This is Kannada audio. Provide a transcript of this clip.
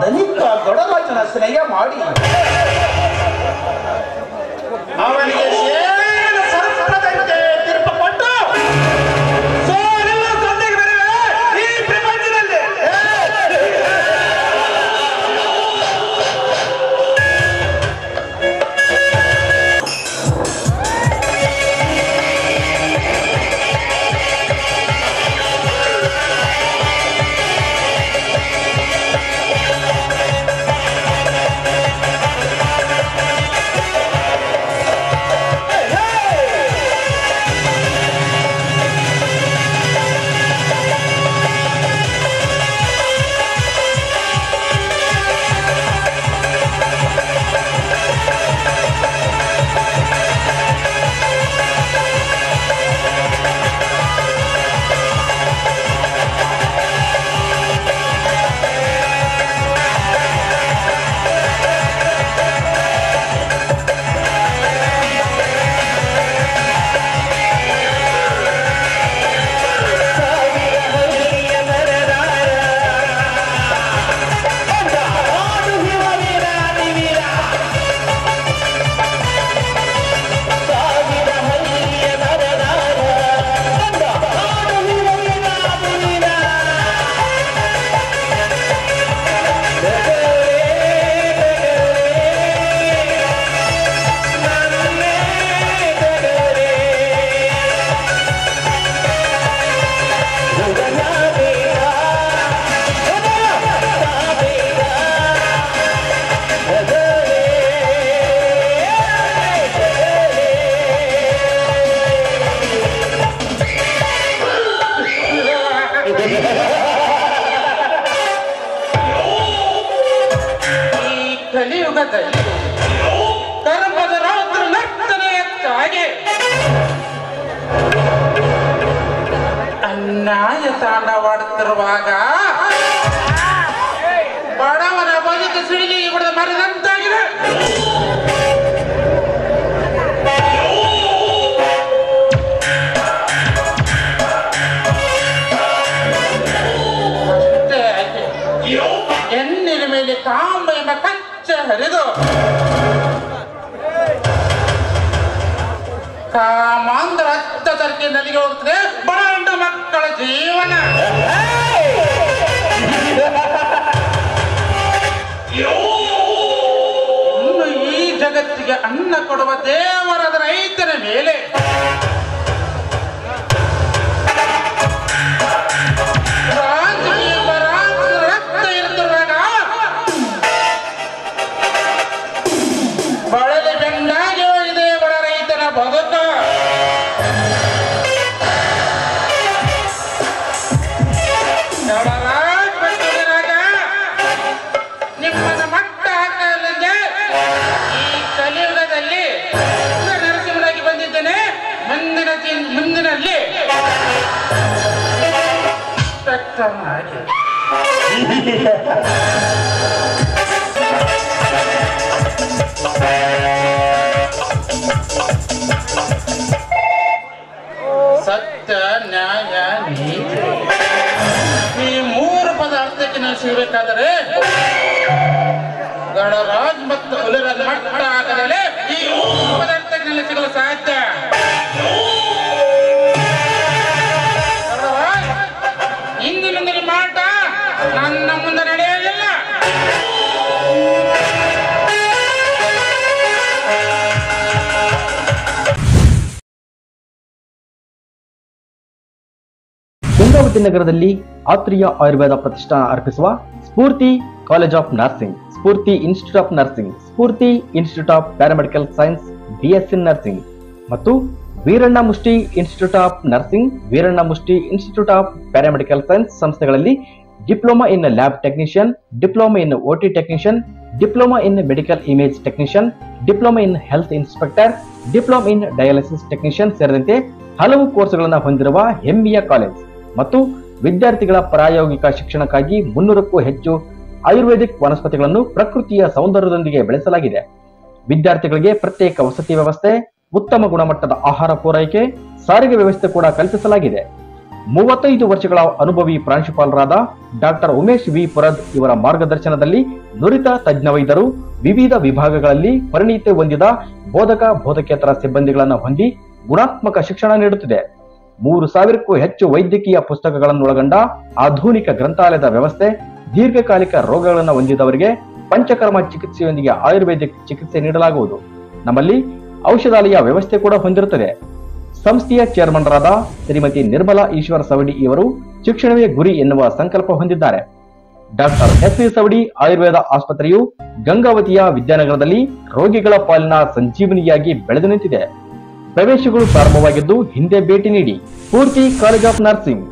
ಧನಿಕ ಗಡರಾಜನ ಸ್ನೇಹ ಮಾಡಿ ಅವನಿಗೆ ಸರ್ಪದಂತೆ ತೀರ್ಪು ಕೊಟ್ಟು ಈ ಪ್ರಪಂಚದಲ್ಲಿ ಕಲಿಯುಗದಲ್ಲಿ ಕರ್ಮದ ರಾತ್ರಿ ನರ್ತನೆಯಕ್ಕಾಗಿ ಅನ್ಯಾಯ ತಾಂಡವಾಡುತ್ತಿರುವಾಗ ಬಡವನ ಬದುಕು ಸಿಡಿಗಿ ಬಿಡದ ಮರದಂತಾಗಿದೆ. ಎನ್ನಿನ ಮೇಲೆ ಕಾಂಬ ಎಂಬ ಕಚ್ಚ ಹರಿದು ಕಾಮಾಂಧ್ರ ಹತ್ತ ತರಕೆ ನಲಿಗೆ ಹೋಗ್ತದೆ ಬಡ ಮಕ್ಕಳ ಜೀವನ. ಇನ್ನು ಈ ಜಗತ್ತಿಗೆ ಅನ್ನ ಕೊಡುವ ದೇವರಾದ ರೈತನ ಮೇಲೆ ರಕ್ತ ಇರುತ್ತಿರುವಾಗ ಬಳಲಿ ಬೆಂಡಾಗಿ ಹೋಗಿದೆ ಬಡ ರೈತನ ಬದುಕು. ನಿಮ್ಮನ್ನ ಮಟ್ಟ ಹಾಕಲಿದೆ ಈ ಕಲಿಯುಗದಲ್ಲಿ ನರಸಿಂಹರಾಗಿ ಬಂದಿದ್ದೇನೆ. ಮುಂದಿನಲ್ಲಿ ಸತ್ಯ ನ್ಯಾಯ ನೀತಿ ಈ ಮೂರು ಪದ ಅರ್ಥಕ್ಕೆ ನಾವು ಸಿಗಬೇಕಾದರೆ ಗಡರಾಜ್ ಮತ್ತು ಹುಲಿರಾಜ್ ಮಟ್ಟ ಹಾಕದಲ್ಲೇ ಈ ಮೂರು ಪದ ಅರ್ಥಕ್ಕೆ ನಲ್ಲಿ ಸಿಗಲು ಸಾಧ್ಯ. ಇಂದಿನ ಮಾಟ ನನ್ನ ಮುಂದೆ ನಡೆಯೋದಿಲ್ಲ. ಗಂಗಾವತಿ ನಗರದಲ್ಲಿ ಆತ್ರಿಯ ಆಯುರ್ವೇದ ಪ್ರತಿಷ್ಠಾನ ಅರ್ಪಿಸುವ Spoorthi college of nursing, Spoorthi institute of nursing, Spoorthi institute of paramedical science BSc nursing ಮತ್ತು Veeranna Mushti institute of nursing, Veeranna Mushti institute of paramedical science ಸಂಸ್ಥೆಗಳಲ್ಲಿ diploma in lab technician, diploma in OT technician, diploma in medical image technician, diploma in health inspector, diploma in dialysis technician ಸೇರಿದಂತೆ ಹಲವು ಕೋರ್ಸ್ಗಳನ್ನು ಹೊಂದಿರುವ ಹೆಮ್ಮೆಯ ಕಾಲೇಜ್ ಮತ್ತು ವಿದ್ಯಾರ್ಥಿಗಳ ಪ್ರಾಯೋಗಿಕ ಶಿಕ್ಷಣಕ್ಕಾಗಿ 300ಕ್ಕೂ ಹೆಚ್ಚು ಆಯುರ್ವೇದಿಕ್ ವನಸ್ಪತಿಗಳನ್ನು ಪ್ರಕೃತಿಯ ಸೌಂದರ್ಯದೊಂದಿಗೆ ಬೆಳೆಸಲಾಗಿದೆ. ವಿದ್ಯಾರ್ಥಿಗಳಿಗೆ ಪ್ರತ್ಯೇಕ ವಸತಿ ವ್ಯವಸ್ಥೆ, ಉತ್ತಮ ಗುಣಮಟ್ಟದ ಆಹಾರ ಪೂರೈಕೆ, ಸಾರಿಗೆ ವ್ಯವಸ್ಥೆ ಕೂಡ ಕಲ್ಪಿಸಲಾಗಿದೆ. 35 ವರ್ಷಗಳ ಅನುಭವಿ ಪ್ರಾಂಶುಪಾಲರಾದ ಡಾಕ್ಟರ್ ಉಮೇಶ್ ವಿ ಪುರದ್ ಇವರ ಮಾರ್ಗದರ್ಶನದಲ್ಲಿ ನುರಿತ ತಜ್ಞ ವೈದ್ಯರು ವಿವಿಧ ವಿಭಾಗಗಳಲ್ಲಿ ಪರಿಣಿತಿ ಹೊಂದಿದ ಬೋಧಕ ಬೋಧಕೇತರ ಸಿಬ್ಬಂದಿಗಳನ್ನು ಹೊಂದಿ ಗುಣಾತ್ಮಕ ಶಿಕ್ಷಣ ನೀಡುತ್ತಿದೆ. 3000ಕ್ಕೂ ಹೆಚ್ಚು ವೈದ್ಯಕೀಯ ಪುಸ್ತಕಗಳನ್ನೊಳಗೊಂಡ ಆಧುನಿಕ ಗ್ರಂಥಾಲಯದ ವ್ಯವಸ್ಥೆ, ದೀರ್ಘಕಾಲಿಕ ರೋಗಗಳನ್ನು ಹೊಂದಿದವರಿಗೆ ಪಂಚಕರ್ಮ ಚಿಕಿತ್ಸೆಯೊಂದಿಗೆ ಆಯುರ್ವೇದಿಕ್ ಚಿಕಿತ್ಸೆ ನೀಡಲಾಗುವುದು. ನಮ್ಮಲ್ಲಿ ಔಷಧಾಲಯ ವ್ಯವಸ್ಥೆ ಕೂಡ ಹೊಂದಿರುತ್ತದೆ. ಸಂಸ್ಥೆಯ ಚೇರ್ಮನ್ರಾದ ಶ್ರೀಮತಿ ನಿರ್ಮಲಾ ಈಶ್ವರ ಸವಡಿ ಇವರು ಶಿಕ್ಷಣವೇ ಗುರಿ ಎನ್ನುವ ಸಂಕಲ್ಪ ಹೊಂದಿದ್ದಾರೆ. Doctor S V. ಸವಡಿ ಆಯುರ್ವೇದ ಆಸ್ಪತ್ರೆಯು ಗಂಗಾವತಿಯ ವಿದ್ಯಾನಗರದಲ್ಲಿ ರೋಗಿಗಳ ಪಾಲಿನ ಸಂಜೀವನಿಯಾಗಿ ಬೆಳೆದು ನಿಂತಿದೆ. ಪ್ರವೇಶಗಳು ಪ್ರಾರಂಭವಾಗಿದ್ದು ಹಿಂದೆ ಭೇಟಿ ನೀಡಿ. ಸ್ಫೂರ್ತಿ ಕಾಲೇಜ್ ಆಫ್ ನರ್ಸಿಂಗ್.